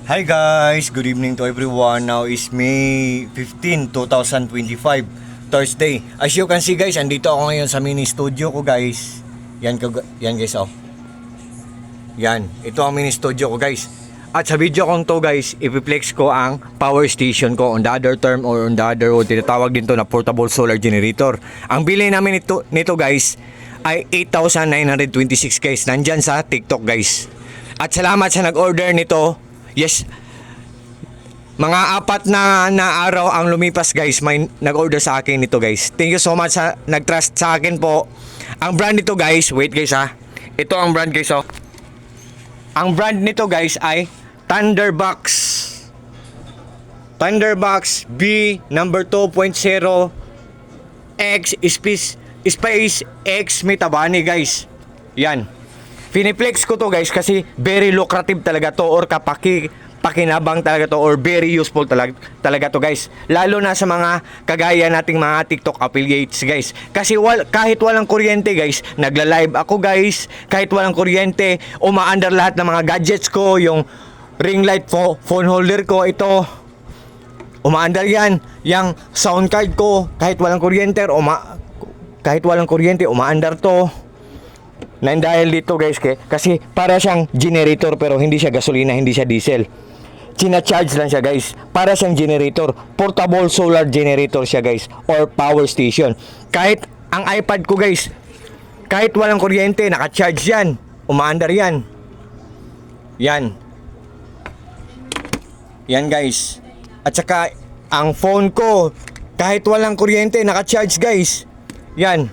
Hi guys, good evening to everyone. Now is May 15, 2025, Thursday. As you can see guys, andito ako ngayon sa mini studio ko guys. Yan guys oh. Yan, ito ang mini studio ko guys. At sa video kong to guys, ipiplex ko ang power station ko. On the other term or on the other road, tinatawag din to na portable solar generator. Ang bili namin nito guys ay 8,926 guys. Nandyan sa TikTok guys. At salamat sa nag-order nito. Yes, mga apat na araw ang lumipas guys, may nag-order sa akin nito guys. Thank you so much sa nag-trust sa akin po. Ang brand nito guys, wait guys ha. Ito ang brand guys oh. Ang brand nito guys ay Thunderbox. Thunderbox B number 2.0 X space X Metabani guys. Yan. Piniplex ko to guys kasi very lucrative talaga to or pakinabang talaga to or very useful talaga to guys. Lalo na sa mga kagaya nating mga TikTok affiliates guys. Kasi kahit walang kuryente guys, nagla-live ako guys. Kahit walang kuryente, umaandar lahat ng mga gadgets ko, yung ring light phone holder ko, ito. Umaandar yan. Yung sound card ko, kahit walang kuryente, umaandar to. Na dahil dito guys kasi para siyang generator pero hindi siya gasolina, hindi siya diesel. Charge lang siya guys. Para siyang generator, portable solar generator siya guys or power station. Kahit ang iPad ko guys, kahit walang kuryente, naka-charge yan. Umaandar yan. Yan. Yan guys. At saka ang phone ko, kahit walang kuryente, naka-charge guys. Yan.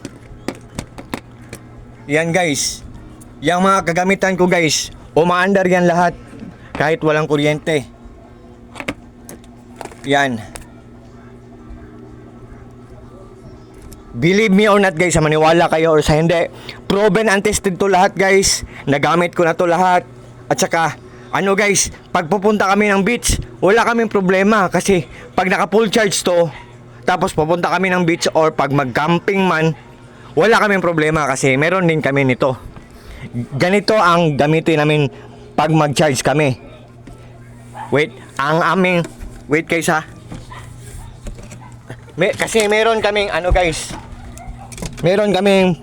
Yan guys. Yang mga kagamitan ko guys, umaandar yan lahat kahit walang kuryente. Yan. Believe me or not guys, maniwala kayo or sa hindi, proven and tested to lahat guys. Nagamit ko na to lahat. At saka ano guys, pag pupunta kami ng beach, wala kaming problema kasi pag naka full charge to, tapos pupunta kami ng beach or pag mag-camping man, wala kaming problema kasi meron din kami nito. Ganito ang gamitin namin pag mag-charge kami. Wait guys ha. Kasi meron kaming ano guys. Meron kaming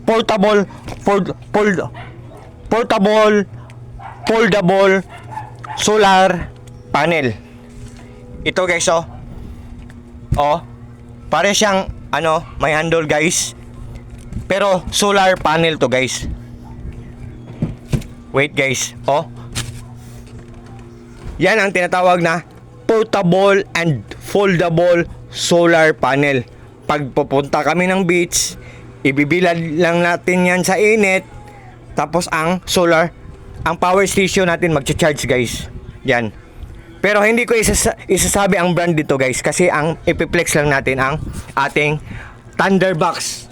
portable foldable solar panel. Ito guys oh. Oh, pare siyang may handle guys. Pero solar panel to guys. Wait guys, oh. Yan ang tinatawag na portable and foldable solar panel. Pag pupunta kami ng beach, ibibilad lang natin yan sa init. Tapos ang power station natin magcha-charge guys. Yan. Pero hindi ko isasabi ang brand dito guys kasi ang ipiplex lang natin ang ating Thunderbox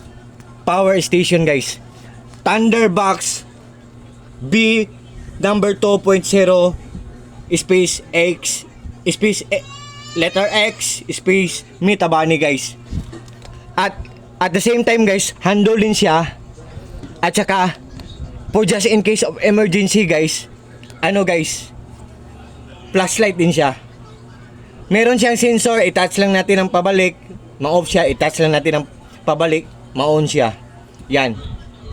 power station guys. Thunderbox B number 2.0 space X space letter X space Metabani guys. At the same time guys, handle din siya. At saka for just in case of emergency guys, guys, flashlight din siya. Meron siyang sensor, i-touch lang natin ang pabalik, ma-off siya, i-touch lang natin ang pabalik, ma-on siya. Yan.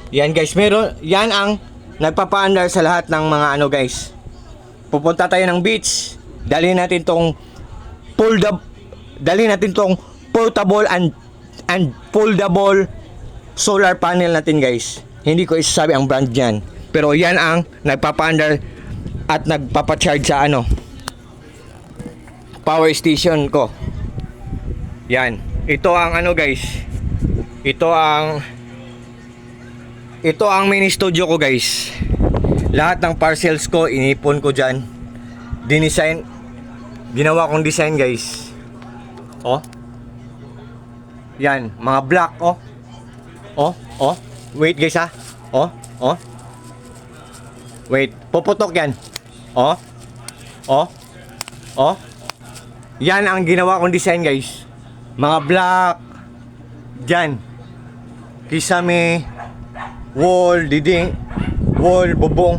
Yan guys, yan ang nagpapaandar sa lahat ng mga guys. Pupunta tayo ng beach, dalhin natin tong portable and foldable solar panel natin guys. Hindi ko isasabi ang brand niyan, pero yan ang nagpapaandar at nagpapacharge sa power station ko. Yan. Ito ang guys. Ito ang mini studio ko guys. Lahat ng parcels ko inipon ko diyan. Ginawa kong design guys. Oh. Yan, mga black oh. Oh. Wait guys ha. Oh. Wait, puputok yan. Oh. Yan ang ginawa kong design guys. Mga black dyan. Kisame, wall, diding, wall, bubong.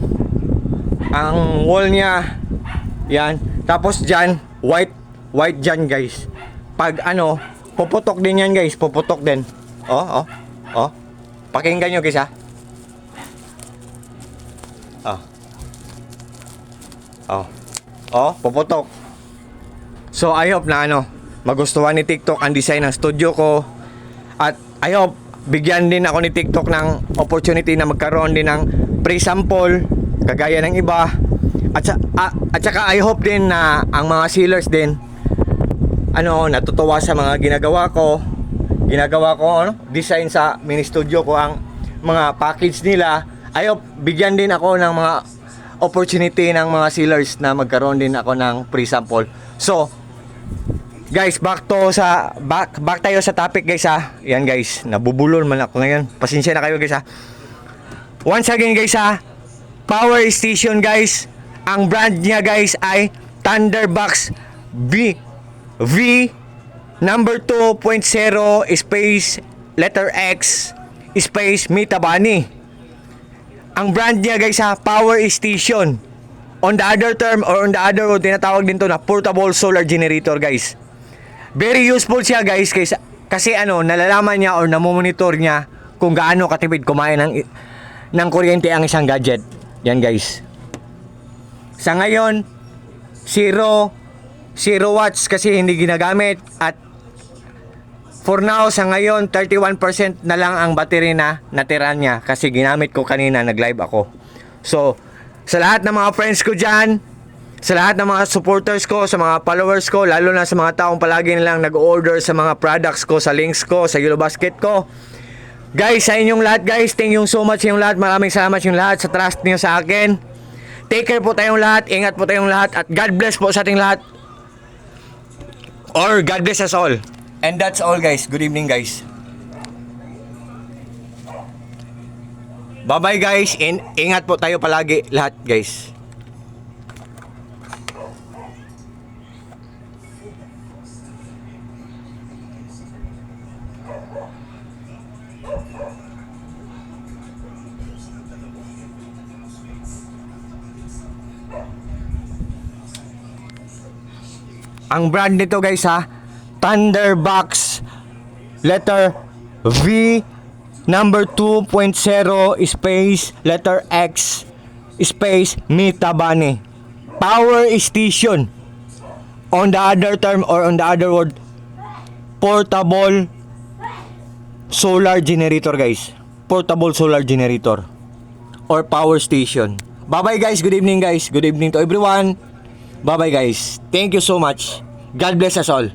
Ang wall niya Yan. Tapos dyan, white dyan guys. Pag ano, puputok din yan guys. Puputok din. Oh. Pakinggan nyo guys ha. Puputok. So I hope na magustuhan ni TikTok ang design ng studio ko. At I hope bigyan din ako ni TikTok ng opportunity na magkaroon din ng pre-sample kagaya ng iba. At saka I hope din na ang mga sellers din natutuwa sa mga ginagawa ko design sa mini studio ko, ang mga package nila. I hope bigyan din ako ng mga opportunity ng mga sellers na magkaroon din ako ng pre-sample. So guys, back tayo sa topic guys ha. Yan guys, nabubulol man ako ngayon. Pasensya na kayo guys ha. Once again guys ha, Power Station guys, ang brand niya guys ay Thunderbox V number 2.0 space letter X space Mitabani. Ang brand niya guys ha, Power Station. On the other term or on the other word, tinatawag din to na portable solar generator guys. Very useful siya guys kasi nalalaman niya or namomonitor niya kung gaano katipid kumain ng kuryente ang isang gadget. Yan guys. Sa ngayon, 0 watts kasi hindi ginagamit, at for now sa ngayon 31% na lang ang battery na natira niya kasi ginamit ko kanina, nag-live ako. So, sa lahat ng mga friends ko dyan, sa lahat ng mga supporters ko, sa mga followers ko, lalo na sa mga taong palagi nilang nag-order sa mga products ko, sa links ko, sa Yellow Basket ko. Guys, sa inyong lahat guys, thank you so much yung lahat. Maraming salamat yung lahat sa trust niyo sa akin. Take care po tayong lahat, ingat po tayong lahat, at God bless po sa ating lahat. Or God bless us all. And that's all guys. Good evening guys. Bye-bye guys. Ingat po tayo palagi lahat guys. Ang brand nito guys ha, Thunderbox letter V number 2.0 space letter X space Mitabani. Power Station. On the other term or on the other word, portable solar generator guys. Portable solar generator or power station. Bye bye guys, good evening guys. Good evening to everyone. Bye bye guys. Thank you so much. God bless us all.